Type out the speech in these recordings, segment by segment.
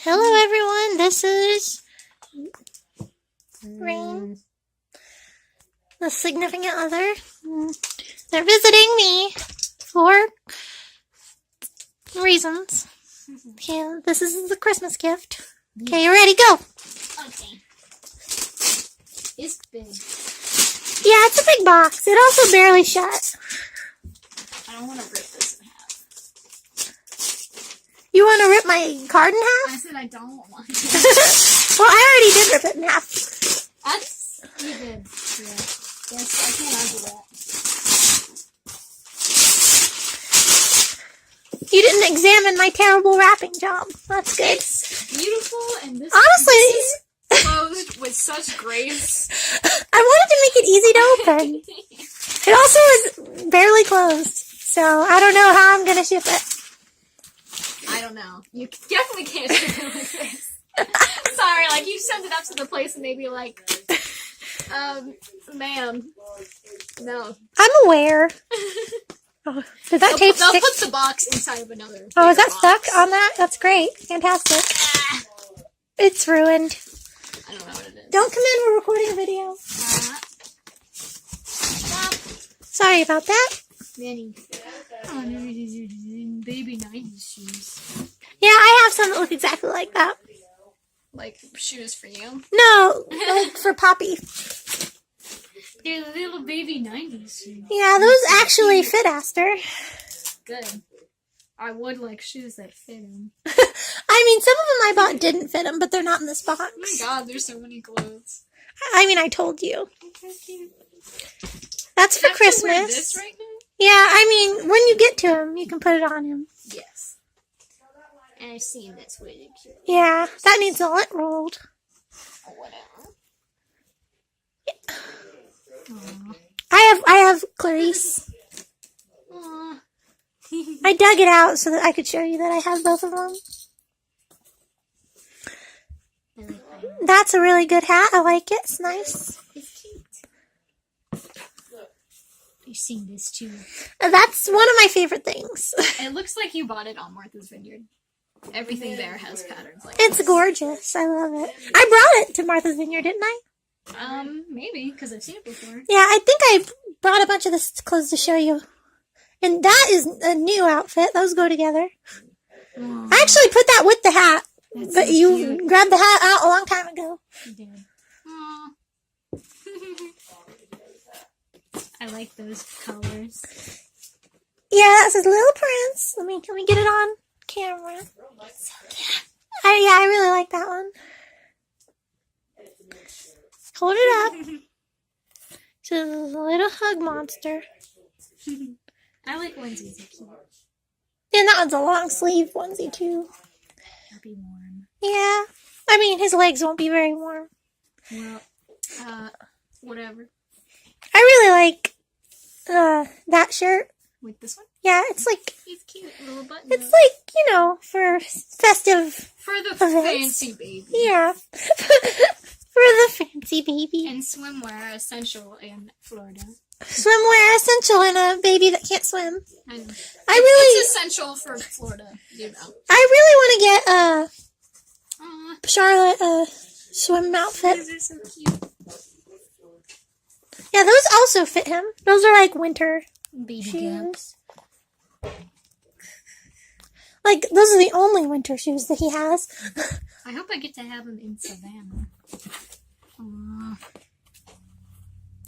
Hello everyone, this is Rain, the significant other. They're visiting me for reasons. Okay, this is the Christmas gift. Okay, you ready? Go! Okay. It's big. Yeah, it's a big box. It also barely shut. I don't want to rip this in half. You want to rip my card in half? I said I don't want to. Well, I already did rip it in half. That's... You did. Yeah. Yes, I can't argue that. You didn't examine my terrible wrapping job. That's good. It's beautiful, and this, Honestly, this is closed with such grace. I wanted to make it easy to open. It also is barely closed, so I don't know how I'm going to ship it. I don't know. You definitely can't ship it like this. Sorry, like, you send it up to the place and they'd be like, ma'am, no. I'm aware. Oh, did that tape They'll stick? put the box inside of another. Oh, is that box. stuck on that? That's great. Fantastic. It's ruined. I don't know what it is. Don't come in, we're recording a video. Sorry about that. Manny. Oh, no, baby 90s shoes. Yeah, I have some that look exactly like that. Like, shoes for you? No, like for Poppy. They're little baby 90s shoes. Yeah, those actually fit Aster. Good. I would like shoes that fit him. I mean, some of them I bought didn't fit him, but they're not in this box. Oh my god, there's so many clothes. I mean, I told you. Okay, cute. That's for I have to Christmas. wear this right now? Yeah, I mean, when you get to him, you can put it on him. Yes. And I've seen this really cute. Yeah, that needs a lint rolled. Or whatever. Yeah. I have Clarice. Aww. I dug it out so that I could show you that I have both of them. That's a really good hat. I like it. It's nice. It's cute. I've seen this too. That's one of my favorite things. It looks like you bought it on Martha's Vineyard. Everything there has patterns like It's this. gorgeous. I love it. I brought it to Martha's Vineyard, didn't I? Maybe, because I've seen it before. Yeah, I think I brought a bunch of this clothes to show you. And that is a new outfit. Those go together. Aww. I actually put that with the hat. That's But so you cute. grabbed the hat out a long time ago. You did. Aww. I like those colors. Yeah, that says Little Prince. Let me get it on camera. I really like that one. Hold it up. It's a little hug monster. I like onesies. They're cute. And that one's a long sleeve onesie too. They'll be warm. Yeah. I mean, his legs won't be very warm. Well, whatever. I really like that shirt. Like this one? Yeah, it's like, He's cute. Little button. it's like, you know, for festive. For the events. fancy baby. Yeah. For the fancy baby. And swimwear essential in Florida. Swimwear essential in a baby that can't swim. I know. It's It's essential for Florida, you know. I really want to get Aw, Charlotte a swim outfit. those are so cute. Yeah, those also fit him. Those are like winter Baby shoes. Like, those are the only winter shoes that he has. I hope I get to have him in Savannah. Aw.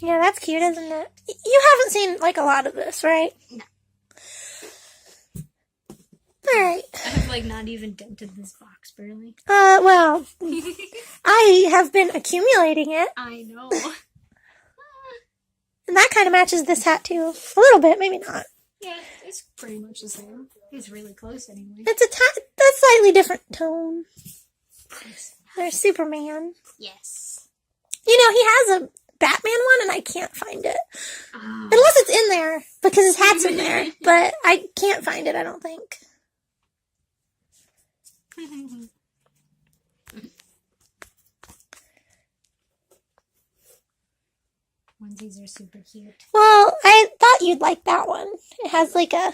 Yeah, that's cute, isn't it? You haven't seen, like, a lot of this, right? No. Alright. I have, like, not even dented this box, barely. Well, I have been accumulating it. I know. And that kind of matches this hat, too. A little bit, maybe not. Yeah, it's pretty much the same. It's really close anyway. It's a slightly different tone. There's Superman. Yes. You know, he has a Batman one, and I can't find it. Oh. Unless it's in there, because his hat's in there. But I can't find it, I don't think. Onesies are super cute. Well, I thought you'd like that one. It has like a... I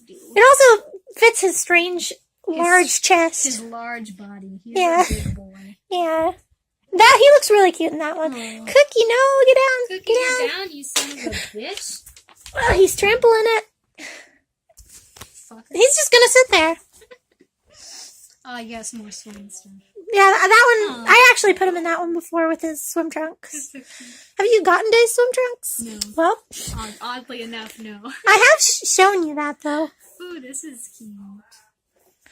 do. It also fits his strange large chest. His large body. He's Yeah. a big boy. Yeah. That he looks really cute in that one. Aw. Cookie, no, get down. Cookie, Get you're down. down, you son of a bitch. Well, he's trampling it. Fucker. He's just gonna sit there. Oh, yes, more swim stuff. Yeah, that one. Aw. I actually put him in that one before with his swim trunks. Have you gotten Day's swim trunks? No. Well, Oddly enough, no. I have shown you that though. Ooh, this is cute.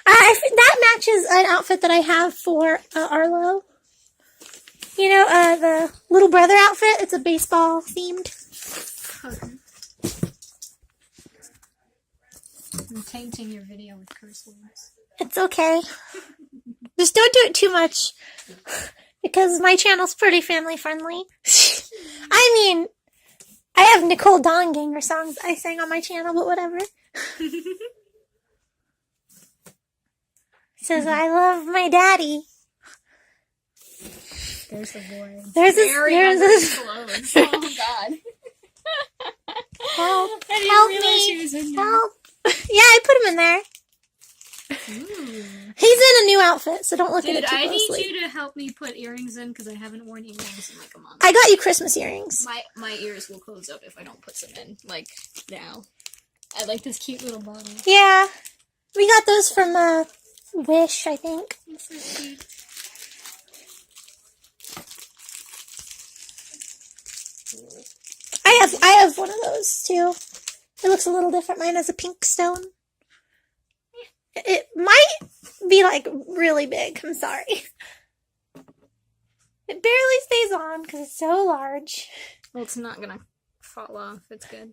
That matches an outfit that I have for Arlo. You know, the little brother outfit. It's a baseball themed. Okay. I'm tainting your video with curse words. It's okay. Just don't do it too much. Because my channel's pretty family friendly. I mean, I have Nicole Donganger songs I sang on my channel, but whatever. Says, I love my daddy. There's the boy. There's this. Clothes. Oh, God. Help. I didn't Help realize me. she was in there. Help. Yeah, I put him in there. Ooh. He's in a new outfit, so don't look Dude, at it too I closely. need you to help me put earrings in because I haven't worn earrings in like a month. I got you Christmas earrings. My ears will close up if I don't put some in, like, now. I like this cute little bottle. Yeah. We got those from Wish, I think. It's so cute. I have one of those too. It looks a little different. Mine has a pink stone. It might be like really big. I'm sorry. It barely stays on because it's so large. Well, it's not gonna fall off. It's good.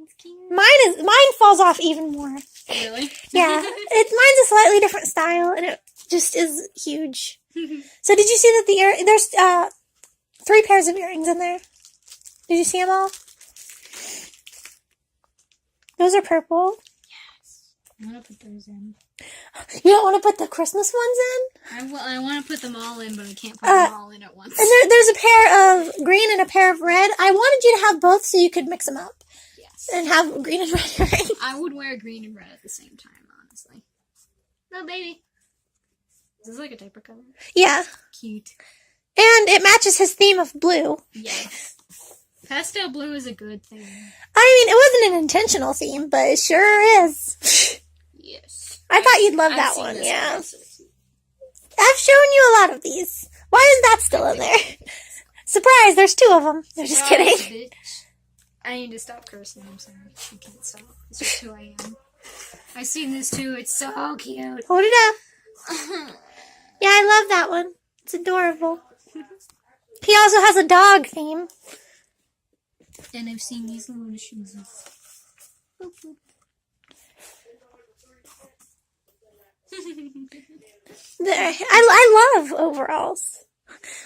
It's cute. Mine falls off even more. Really? Yeah, mine's a slightly different style, and it just is huge. So did you see that there's 3 pairs of earrings in there? Did you see them all? Those are purple. Yes. I want to put those in. You don't want to put the Christmas ones in? I want to put them all in, but I can't put them all in at once. And there's a pair of green and a pair of red. I wanted you to have both so you could mix them up. Yes. And have green and red earrings. I would wear green and red at the same time, honestly. No, baby. This is like a diaper cover. Yeah. Cute. And it matches his theme of blue. Yes. Pastel blue is a good thing. I mean, it wasn't an intentional theme, but it sure is. Yes. I thought you'd love I've that seen one, this yeah. one, so cute. I've shown you a lot of these. Why is that still in there? Surprise, there's 2 of them. They're just Surprise, kidding. bitch. I need to stop cursing. I'm sorry. I can't stop. It's just who I am. I've seen this too. It's so cute. Hold it up. Yeah, I love that one. It's adorable. He also has a dog theme. And I've seen these little shoes. I love overalls.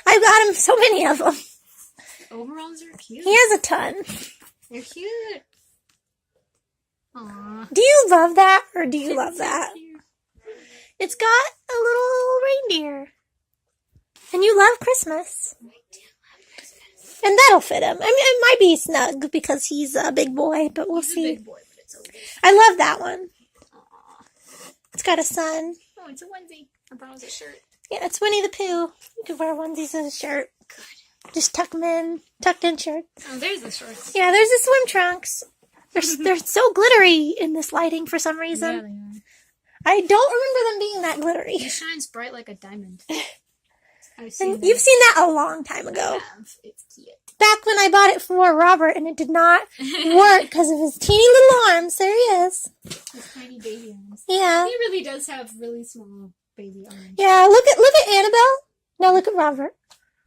I've got him so many of them. Overalls are cute. He has a ton. They're cute. Aww. Do you love that or do you love So that? cute. It's got a little reindeer. And you love Christmas. I do love Christmas. And that'll fit him. I mean, it might be snug because he's a big boy, but we'll He's a see. big boy, but it's okay. I love that one. Aww. It's got a sun. Oh, it's a onesie. I thought it was a shirt. Yeah, it's Winnie the Pooh. You can wear onesies as a shirt. Just tuck them in. Tucked in shirts. Oh, there's the shorts. Yeah, there's the swim trunks. They're so glittery in this lighting for some reason. Yeah, they are. I don't remember them being that glittery. It shines bright like a diamond. I've seen And that. you've seen that a long time I ago. have. It's cute. Back when I bought it for Robert and it did not work because of his teeny little arms. There he is. His tiny baby arms. Yeah. He really does have really small baby arms. Yeah, look at Annabelle. Now look at Robert.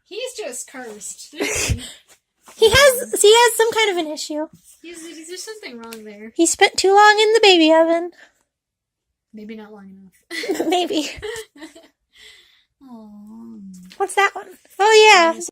He's just cursed. He has some kind of an issue. There's something wrong there. He spent too long in the baby oven. Maybe not long enough. Maybe. Aww. What's that one? Oh yeah.